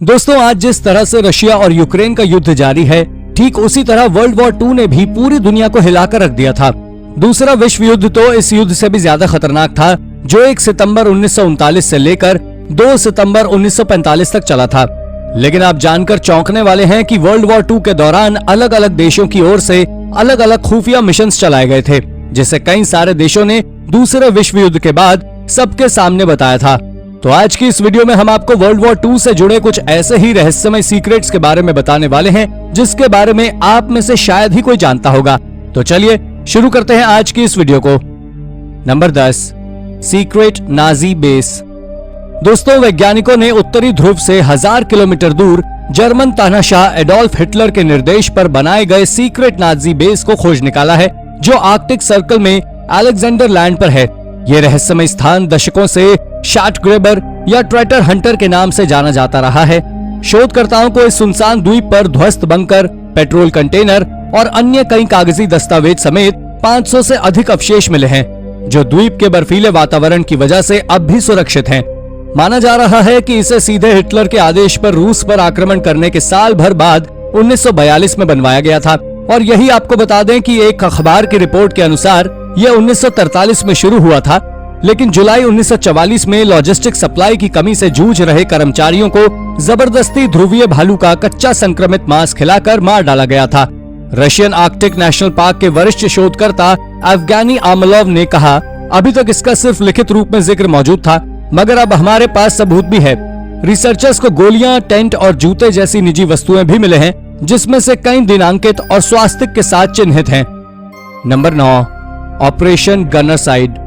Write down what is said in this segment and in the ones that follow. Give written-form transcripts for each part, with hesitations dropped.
दोस्तों, आज जिस तरह से रशिया और यूक्रेन का युद्ध जारी है, ठीक उसी तरह वर्ल्ड वॉर 2 ने भी पूरी दुनिया को हिलाकर रख दिया था। दूसरा विश्व युद्ध तो इस युद्ध से भी ज्यादा खतरनाक था, जो 1 सितंबर 1939 से लेकर 2 सितंबर 1945 तक चला था। लेकिन आप जानकर चौंकने वाले हैं कि वर्ल्ड वॉर 2 के दौरान अलग अलग देशों की ओर से अलग अलग खुफिया मिशन चलाए गए थे, जिसे कई सारे देशों ने दूसरे विश्व युद्ध के बाद सबके सामने बताया था। तो आज की इस वीडियो में हम आपको वर्ल्ड वॉर 2 से जुड़े कुछ ऐसे ही रहस्यमय सीक्रेट्स के बारे में बताने वाले हैं, जिसके बारे में आप में से शायद ही कोई जानता होगा। तो चलिए शुरू करते हैं आज की इस वीडियो को। Number 10, secret Nazi base. दोस्तों, वैज्ञानिकों ने उत्तरी ध्रुव से 1000 किलोमीटर दूर जर्मन तानाशाह एडोल्फ हिटलर के निर्देश पर बनाए गए सीक्रेट नाजी बेस को खोज निकाला है, जो आर्कटिक सर्कल में अलेक्जेंडर लैंड पर है। ये रहस्यमय स्थान दशकों से शाट ग्रेबर या ट्रेटर हंटर के नाम से जाना जाता रहा है। शोधकर्ताओं को इस सुनसान द्वीप पर ध्वस्त बंकर, पेट्रोल कंटेनर और अन्य कई कागजी दस्तावेज समेत 500 से अधिक अवशेष मिले हैं, जो द्वीप के बर्फीले वातावरण की वजह से अब भी सुरक्षित हैं। माना जा रहा है कि इसे सीधे हिटलर के आदेश पर रूस पर आक्रमण करने के साल भर बाद 1942 में बनवाया गया था। और यही आपको बता दें कि एक अखबार की रिपोर्ट के अनुसार यह 1943 में शुरू हुआ था, लेकिन जुलाई 1944 में लॉजिस्टिक सप्लाई की कमी से जूझ रहे कर्मचारियों को जबरदस्ती ध्रुवीय भालू का कच्चा संक्रमित मांस खिलाकर मार डाला गया था। रशियन आर्कटिक नेशनल पार्क के वरिष्ठ शोधकर्ता एवगेनी आमलोव ने कहा, अभी तक इसका सिर्फ लिखित रूप में जिक्र मौजूद था, मगर अब हमारे पास सबूत भी है। रिसर्चर्स को गोलियां, टेंट और जूते जैसी निजी वस्तुएं भी मिले हैं, जिसमें से कई दिनांकित और स्वास्तिक के साथ चिन्हित हैं। Number 9, operation Gunnerside.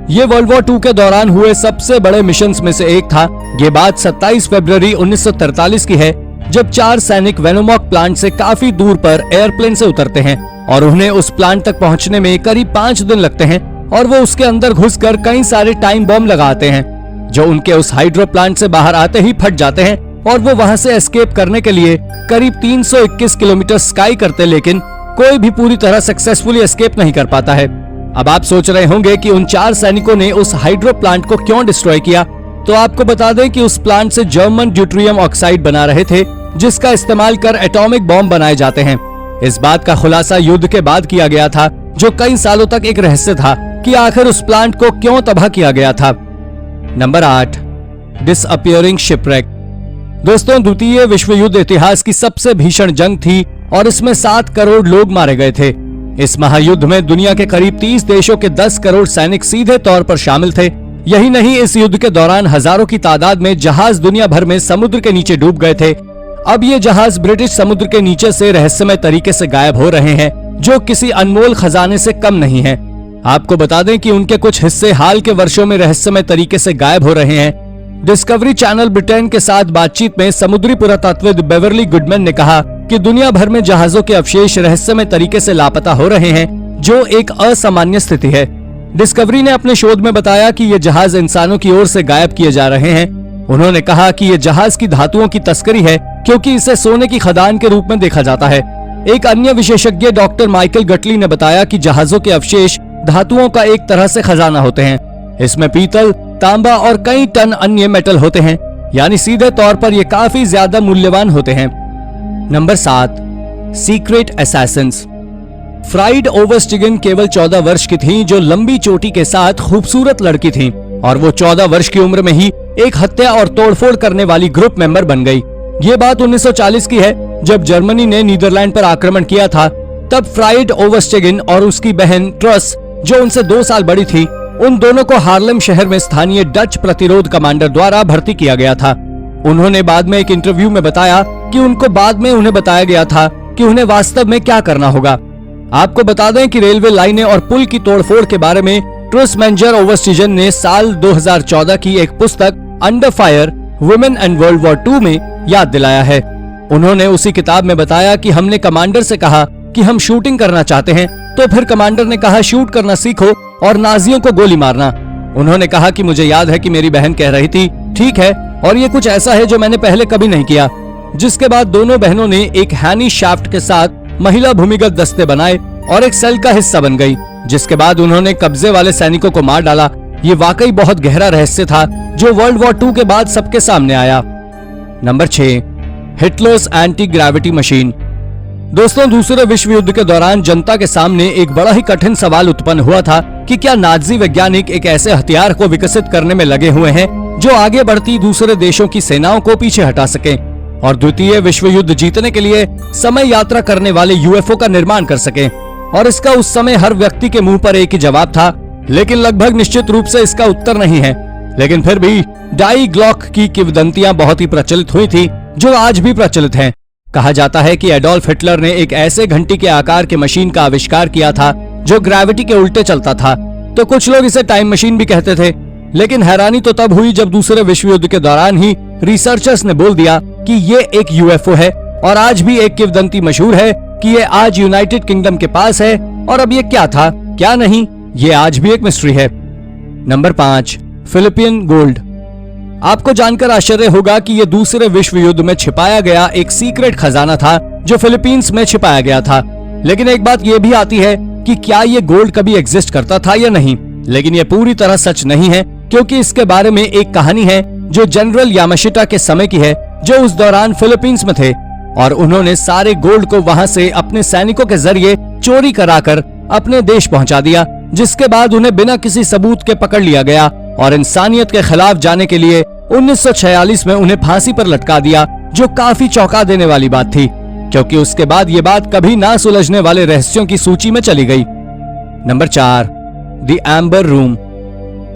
ये वर्ल्ड वॉर 2 के दौरान हुए सबसे बड़े मिशंस में से एक था। ये बात 27 फरवरी 1943 की है, जब 4 सैनिक वेनोमॉक प्लांट से काफी दूर पर एयरप्लेन से उतरते हैं और उन्हें उस प्लांट तक पहुंचने में करीब 5 दिन लगते हैं, और वो उसके अंदर घुसकर कई सारे टाइम बम लगाते हैं, जो उनके उस हाइड्रो प्लांट से बाहर आते ही फट जाते हैं, और वो वहां से एस्केप करने के लिए करीब 321 किलोमीटर स्काई करते, लेकिन कोई भी पूरी तरह सक्सेसफुली एस्केप नहीं कर पाता है। अब आप सोच रहे होंगे कि उन 4 सैनिकों ने उस हाइड्रो प्लांट को क्यों डिस्ट्रॉय किया। तो आपको बता दें कि उस प्लांट से जर्मन ड्यूट्रियम ऑक्साइड बना रहे थे, जिसका इस्तेमाल कर एटॉमिक बॉम्ब बनाए जाते हैं। इस बात का खुलासा युद्ध के बाद किया गया था, जो कई सालों तक एक रहस्य था कि आखिर उस प्लांट को क्यों तबाह किया गया था। Number 8, disappearing shipwreck. दोस्तों, द्वितीय विश्व युद्ध इतिहास की सबसे भीषण जंग थी और इसमें 7 करोड़ लोग मारे गए थे। इस महायुद्ध में दुनिया के करीब 30 देशों के 10 करोड़ सैनिक सीधे तौर पर शामिल थे। यही नहीं, इस युद्ध के दौरान हजारों की तादाद में जहाज दुनिया भर में समुद्र के नीचे डूब गए थे। अब ये जहाज ब्रिटिश समुद्र के नीचे से रहस्यमय तरीके से गायब हो रहे हैं, जो किसी अनमोल खजाने से कम नहीं है। आपको बता दें कि उनके कुछ हिस्से हाल के वर्षों में रहस्यमय तरीके से गायब हो रहे हैं। डिस्कवरी चैनल ब्रिटेन के साथ बातचीत में समुद्री पुरातत्वविद बेवरली गुडमैन ने कहा कि दुनिया भर में जहाजों के अवशेष रहस्यमय तरीके से लापता हो रहे हैं, जो एक असामान्य स्थिति है। डिस्कवरी ने अपने शोध में बताया कि ये जहाज इंसानों की ओर से गायब किए जा रहे हैं। उन्होंने कहा कि ये जहाज की धातुओं की तस्करी है, क्योंकि इसे सोने की खदान के रूप में देखा जाता है। एक अन्य विशेषज्ञ डॉक्टर माइकल गटली ने बताया कि जहाजों के अवशेष धातुओं का एक तरह से खजाना होते हैं। इसमें पीतल, तांबा और कई टन अन्य मेटल होते हैं, यानी सीधे तौर पर ये काफी ज्यादा मूल्यवान होते हैं। Number 7, secret Assassin's. फ्राइड ओवरस्टिगन केवल 14 वर्ष की थीं, जो लंबी चोटी के साथ खूबसूरत लड़की थीं, और वो 14 वर्ष की उम्र में ही एक हत्या और तोड़फोड़ करने वाली ग्रुप मेंबर बन गई। ये बात 1940 की है, जब जर्मनी ने नीदरलैंड पर आक्रमण किया था। तब फ्राइड ओवरस्टिगन और उसकी बहन ट्रस, जो उनसे 2 साल बड़ी थी, उन दोनों को हार्लेम शहर में स्थानीय डच प्रतिरोध कमांडर द्वारा भर्ती किया गया था। उन्होंने बाद में एक इंटरव्यू में बताया कि उनको बाद में उन्हें बताया गया था कि उन्हें वास्तव में क्या करना होगा। आपको बता दें कि रेलवे लाइनें और पुल की तोड़फोड़ के बारे में ट्रुस मैनेजर ओवरस्टिगन ने साल 2014 की एक पुस्तक under fire women and world war 2 में याद दिलाया है। उन्होंने उसी किताब में बताया कि हमने कमांडर से कहा कि हम शूटिंग करना चाहते हैं, तो फिर कमांडर ने कहा शूट करना सीखो और नाजियों को गोली मारना। उन्होंने कहा कि मुझे याद है कि मेरी बहन कह रही थी, ठीक है, और ये कुछ ऐसा है जो मैंने पहले कभी नहीं किया। जिसके बाद दोनों बहनों ने एक हैनी शाफ्ट के साथ महिला भूमिगत दस्ते बनाए और एक सेल का हिस्सा बन गई, जिसके बाद उन्होंने कब्जे वाले सैनिकों को मार डाला। ये वाकई बहुत गहरा रहस्य था, जो वर्ल्ड वॉर 2 के बाद सबके सामने आया। Number 6, Hitler's anti gravity machine. दोस्तों, दूसरे विश्व युद्ध के दौरान जनता के सामने एक बड़ा ही कठिन सवाल उत्पन्न हुआ था कि क्या नाजी वैज्ञानिक एक ऐसे हथियार को विकसित करने में लगे हुए हैं जो आगे बढ़ती दूसरे देशों की सेनाओं को पीछे हटा सके और द्वितीय विश्व युद्ध जीतने के लिए समय यात्रा करने वाले यूएफओ का निर्माण कर सके। और इसका उस समय हर व्यक्ति के मुंह पर एक ही जवाब था, लेकिन लगभग निश्चित रूप से इसका उत्तर नहीं है। लेकिन फिर भी डाई ग्लॉक की किंवदंतियां बहुत ही प्रचलित हुई थी, जो आज भी प्रचलित हैं। कहा जाता है कि एडोल्फ हिटलर ने एक ऐसे घंटी के आकार के मशीन का आविष्कार किया था जो ग्रेविटी के उल्टे चलता था। तो कुछ लोग इसे टाइम मशीन भी कहते थे। लेकिन हैरानी तो तब हुई जब दूसरे विश्व युद्ध के दौरान ही रिसर्चर्स ने बोल दिया कि ये एक यूएफओ है। और आज भी एक किंवदंती मशहूर है कि ये आज यूनाइटेड किंगडम के पास है, और अब ये क्या था क्या नहीं, ये आज भी एक मिस्ट्री है। Number 5, Philippian gold. आपको जानकर आश्चर्य होगा कि यह दूसरे विश्व युद्ध में छिपाया गया एक सीक्रेट खजाना था जो फिलीपींस में छिपाया गया था। लेकिन एक बात यह भी आती है कि क्या ये गोल्ड कभी एग्जिस्ट करता था या नहीं। लेकिन यह पूरी तरह सच नहीं है, क्योंकि इसके बारे में एक कहानी है जो जनरल यामाशिटा के समय की है, जो उस दौरान फिलीपींस में थे और उन्होंने सारे गोल्ड को वहां से अपने सैनिकों के जरिए चोरी कराकर अपने देश पहुंचा दिया, जिसके बाद उन्हें बिना किसी सबूत के पकड़ लिया गया और इंसानियत के खिलाफ जाने के लिए 1946 में उन्हें फांसी पर लटका दिया, जो काफी चौंका देने वाली बात थी, क्योंकि उसके बाद ये बात कभी ना सुलझने वाले रहस्यों की सूची में चली गई। Number 4, the amber room.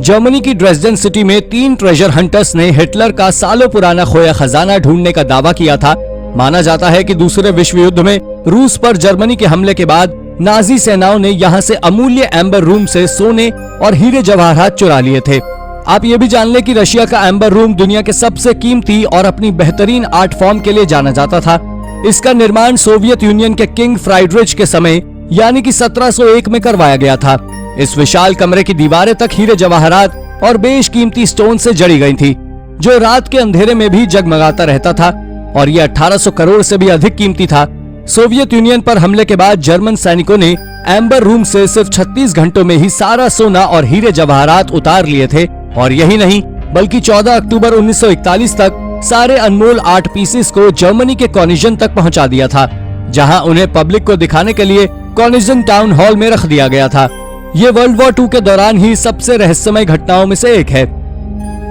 Germany की ड्रेसडेन सिटी में 3 ट्रेजर हंटर्स ने हिटलर का सालों पुराना खोया खजाना ढूंढने का दावा किया था। माना जाता है कि दूसरे विश्व युद्ध में रूस पर जर्मनी के हमले के बाद नाजी सेनाओं ने यहाँ से अमूल्य एम्बर रूम से सोने और हीरे जवाहरात चुरा लिए थे। आप ये भी जान ले कि रशिया का एम्बर रूम दुनिया के सबसे कीमती और अपनी बेहतरीन आर्ट फॉर्म के लिए जाना जाता था। इसका निर्माण सोवियत यूनियन के किंग फ्राइडरिच के समय यानी कि 1701 में करवाया गया था। इस विशाल कमरे की दीवारें तक हीरे जवाहरात और बेशकीमती स्टोन से जड़ी गई थी, जो रात के अंधेरे में भी जगमगाता रहता था, और यह 1800 करोड़ से भी अधिक कीमती था। सोवियत यूनियन पर हमले के बाद जर्मन सैनिकों ने एम्बर रूम से सिर्फ 36 घंटों में ही सारा सोना और हीरे जवाहरात उतार लिए थे। और यही नहीं, बल्कि 14 अक्टूबर 1941 तक सारे अनमोल आर्ट पीसेस को जर्मनी के कॉनिजन तक पहुंचा दिया था, जहां उन्हें पब्लिक को दिखाने के लिए कॉनिजन टाउन हॉल में रख दिया गया था। ये वर्ल्ड वॉर 2 के दौरान ही सबसे रहस्यमय घटनाओं में से एक है।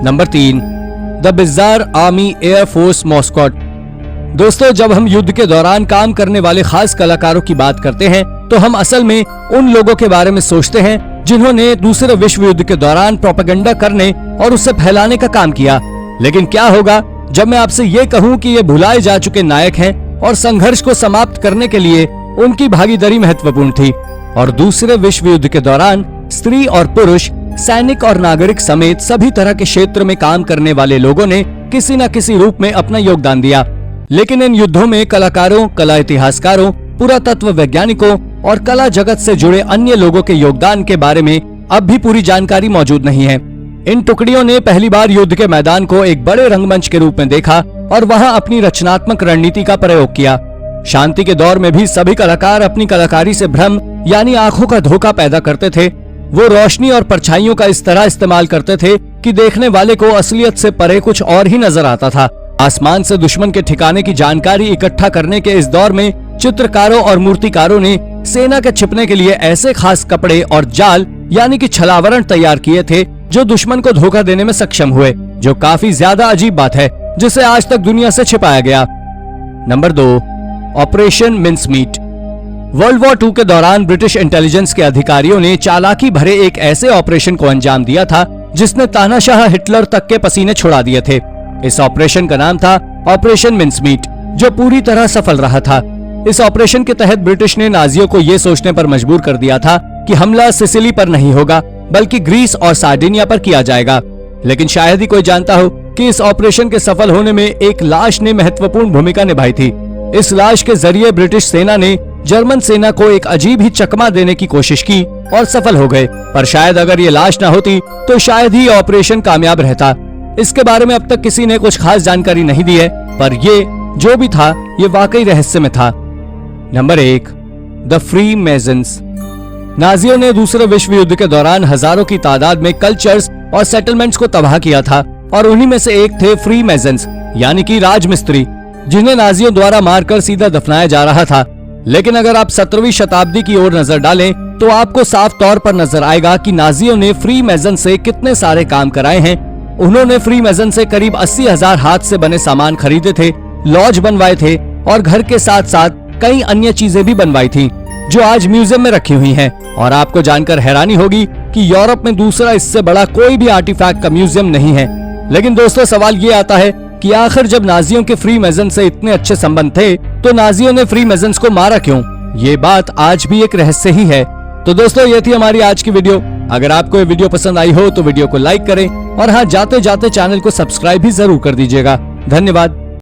Number 3, the bizarre army air force mascot. दोस्तों, जब हम युद्ध के दौरान काम करने वाले खास कलाकारों की बात करते हैं, तो हम असल में उन लोगों के बारे में सोचते हैं जिन्होंने दूसरे विश्व युद्ध के दौरान प्रोपेगेंडा करने और उसे फैलाने का काम किया। लेकिन क्या होगा जब मैं आपसे ये कहूँ कि ये भुलाए जा चुके नायक हैं और संघर्ष को समाप्त करने के लिए उनकी भागीदारी महत्वपूर्ण थी। और दूसरे विश्व युद्ध के दौरान स्त्री और पुरुष, सैनिक और नागरिक समेत सभी तरह के क्षेत्र में काम करने वाले लोगों ने किसी न किसी रूप में अपना योगदान दिया। लेकिन इन युद्धों में कलाकारों, कला इतिहासकारों, पुरातत्व वैज्ञानिकों और कला जगत से जुड़े अन्य लोगों के योगदान के बारे में अब भी पूरी जानकारी मौजूद नहीं है। इन टुकड़ियों ने पहली बार युद्ध के मैदान को एक बड़े रंगमंच के रूप में देखा और वहां अपनी रचनात्मक रणनीति का प्रयोग किया। शांति के दौर में भी सभी कलाकार अपनी कलाकारी से भ्रम यानी आंखों का धोखा पैदा करते थे। वो रोशनी और परछाइयों का इस तरह इस्तेमाल करते थे कि देखने वाले को असलियत से परे कुछ और ही नजर आता था। आसमान से दुश्मन के ठिकाने की जानकारी इकट्ठा करने के इस दौर में चित्रकारों और मूर्तिकारों ने सेना के छिपने के लिए ऐसे खास कपड़े और जाल यानी कि छलावरण तैयार किए थे जो दुश्मन को धोखा देने में सक्षम हुए, जो काफी ज्यादा अजीब बात है, जिसे आज तक दुनिया से छिपाया गया। Number 2, operation Mincemeat. World war 2 के दौरान ब्रिटिश इंटेलिजेंस के अधिकारियों ने चालाकी भरे एक ऐसे ऑपरेशन को अंजाम दिया था जिसने तानाशाह हिटलर तक के पसीने छुड़ा दिए थे। इस ऑपरेशन का नाम था ऑपरेशन मिन्समीट, जो पूरी तरह सफल रहा था। इस ऑपरेशन के तहत ब्रिटिश ने नाजियों को ये सोचने पर मजबूर कर दिया था कि हमला सिसिली पर नहीं होगा, बल्कि ग्रीस और सार्डिनिया पर किया जाएगा। लेकिन शायद ही कोई जानता हो कि इस ऑपरेशन के सफल होने में एक लाश ने महत्वपूर्ण भूमिका निभाई थी। इस लाश के जरिए ब्रिटिश सेना ने जर्मन सेना को एक अजीब ही चकमा देने की कोशिश की और सफल हो गए। पर शायद अगर ये लाश न होती तो शायद ही ऑपरेशन कामयाब रहता। इसके बारे में अब तक किसी ने कुछ खास जानकारी नहीं दी है, पर ये जो भी था ये वाकई रहस्य में था। Number 1, the Freemasons. नाजियों ने दूसरे विश्व युद्ध के दौरान हजारों की तादाद में कल्चर्स और सेटलमेंट्स को तबाह किया था और उन्हीं में से एक थे फ्री मेजन्स, यानी कि राजमिस्त्री, जिन्हें नाजियों द्वारा मारकर सीधा दफनाया जा रहा था। लेकिन अगर आप 17वीं शताब्दी की ओर नजर डालें तो आपको साफ तौर पर नजर आएगा कि नाजियों ने फ्री मेजन से कितने सारे काम कराए हैं। उन्होंने फ्री मेजन से करीब 80,000 हाथ से बने सामान खरीदे थे, लॉज बनवाए थे और घर के साथ साथ कई अन्य चीजें भी बनवाई थी, जो आज म्यूजियम में रखी हुई हैं। और आपको जानकर हैरानी होगी कि यूरोप में दूसरा इससे बड़ा कोई भी आर्टिफैक्ट का म्यूजियम नहीं है। लेकिन दोस्तों, सवाल ये आता है कि आखिर जब नाजियों के फ्री मेजन से इतने अच्छे संबंध थे तो नाजियों ने फ्री मेजन्स को मारा क्यों? ये बात आज भी एक रहस्य ही है। तो दोस्तों, ये थी हमारी आज की वीडियो। अगर आपको ये वीडियो पसंद आई हो तो वीडियो को लाइक करें और हाँ, जाते जाते चैनल को सब्सक्राइब भी जरूर कर दीजिएगा। धन्यवाद।